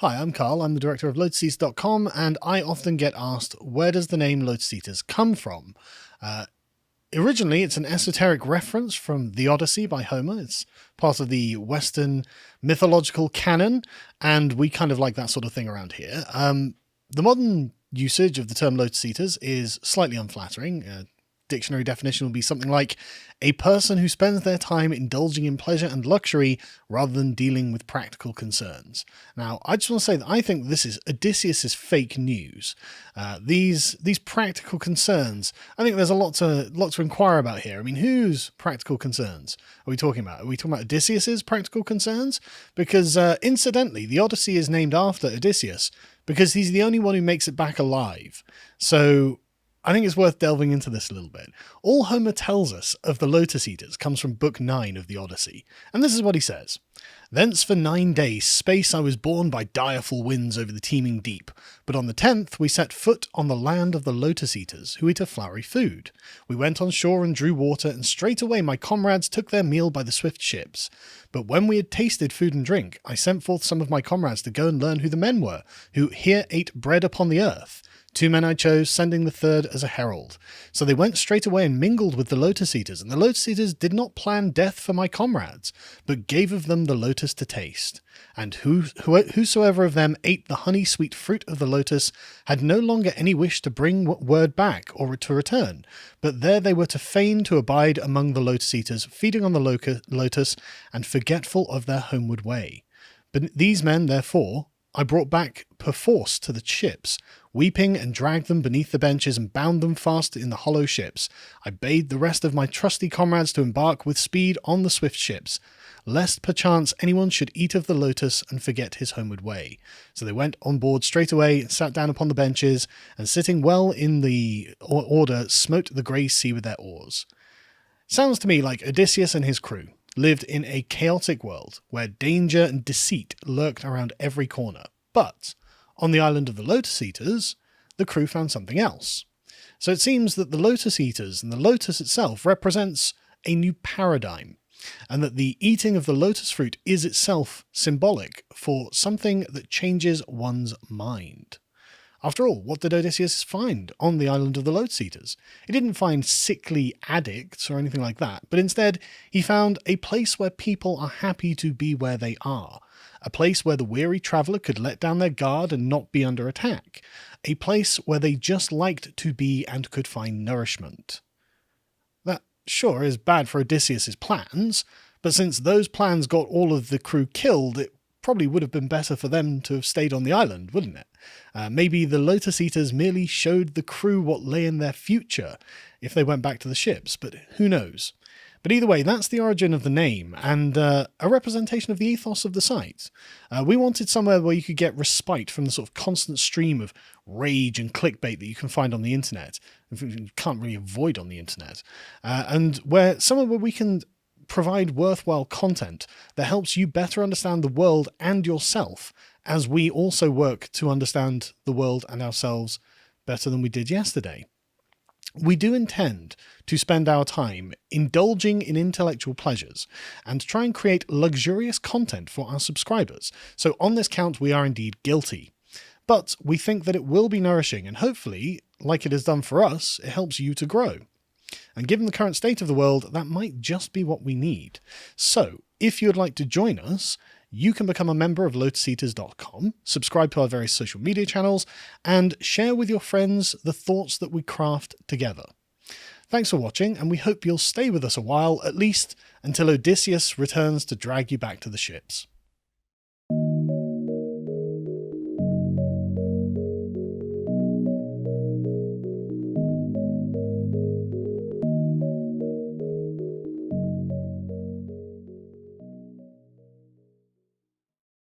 Hi, I'm Carl. I'm the director of LotusEaters.com, and I often get asked, where does the name Lotus Eaters come from? Originally, it's an esoteric reference from the Odyssey by Homer. It's part of the Western mythological canon, and we kind of like that sort of thing around here. The modern usage of the term Lotus Eaters is slightly unflattering. Dictionary definition will be something like a person who spends their time indulging in pleasure and luxury rather than dealing with practical concerns. Now, I just want to say that I think this is Odysseus's fake news. These practical concerns, I think there's a lot to inquire about here. I mean, whose practical concerns are we talking about? Are we talking about Odysseus's practical concerns? Because incidentally, the Odyssey is named after Odysseus because he's the only one who makes it back alive. So I think it's worth delving into this a little bit. All Homer tells us of the Lotus Eaters comes from Book 9 of the Odyssey, and this is what he says. Thence for 9 days space I was borne by direful winds over the teeming deep, but on the 10th we set foot on the land of the Lotus Eaters, who eat a flowery food. We went on shore and drew water, and straightway my comrades took their meal by the swift ships. But when we had tasted food and drink, I sent forth some of my comrades to go and learn who the men were, who here ate bread upon the earth. 2 men I chose, sending the third as a herald. So they went straight away and mingled with the Lotus Eaters, and the Lotus Eaters did not plan death for my comrades, but gave of them the lotus to taste. And whosoever of them ate the honey-sweet fruit of the lotus had no longer any wish to bring word back or to return, but there they were to feign to abide among the Lotus Eaters, feeding on the lotus and forgetful of their homeward way. But these men, therefore, I brought back perforce to the ships, weeping, and dragged them beneath the benches and bound them fast in the hollow ships. I bade the rest of my trusty comrades to embark with speed on the swift ships, lest perchance anyone should eat of the lotus and forget his homeward way. So they went on board straight away, sat down upon the benches, and sitting well in the order, smote the grey sea with their oars. Sounds to me like Odysseus and his crew lived in a chaotic world where danger and deceit lurked around every corner. But on the island of the Lotus Eaters, the crew found something else. So it seems that the Lotus Eaters and the lotus itself represents a new paradigm, and that the eating of the lotus fruit is itself symbolic for something that changes one's mind. After all, what did Odysseus find on the island of the Lotus Eaters? He didn't find sickly addicts or anything like that, but instead he found a place where people are happy to be where they are, a place where the weary traveller could let down their guard and not be under attack, a place where they just liked to be and could find nourishment. That sure is bad for Odysseus's plans, but since those plans got all of the crew killed, it probably would have been better for them to have stayed on the island, wouldn't it? Maybe the Lotus Eaters merely showed the crew what lay in their future if they went back to the ships, but who knows? But either way, that's the origin of the name, and a representation of the ethos of the site. We wanted somewhere where you could get respite from the sort of constant stream of rage and clickbait that you can find on the internet, you can't really avoid on the internet, and somewhere where we can provide worthwhile content that helps you better understand the world and yourself, as we also work to understand the world and ourselves better than we did yesterday. We do intend to spend our time indulging in intellectual pleasures and try and create luxurious content for our subscribers, so on this count we are indeed guilty. But we think that it will be nourishing, and hopefully, like it has done for us, it helps you to grow. And given the current state of the world, that might just be what we need. So, if you would like to join us, you can become a member of LotusEaters.com, subscribe to our various social media channels, and share with your friends the thoughts that we craft together. Thanks for watching, and we hope you'll stay with us a while, at least until Odysseus returns to drag you back to the ships.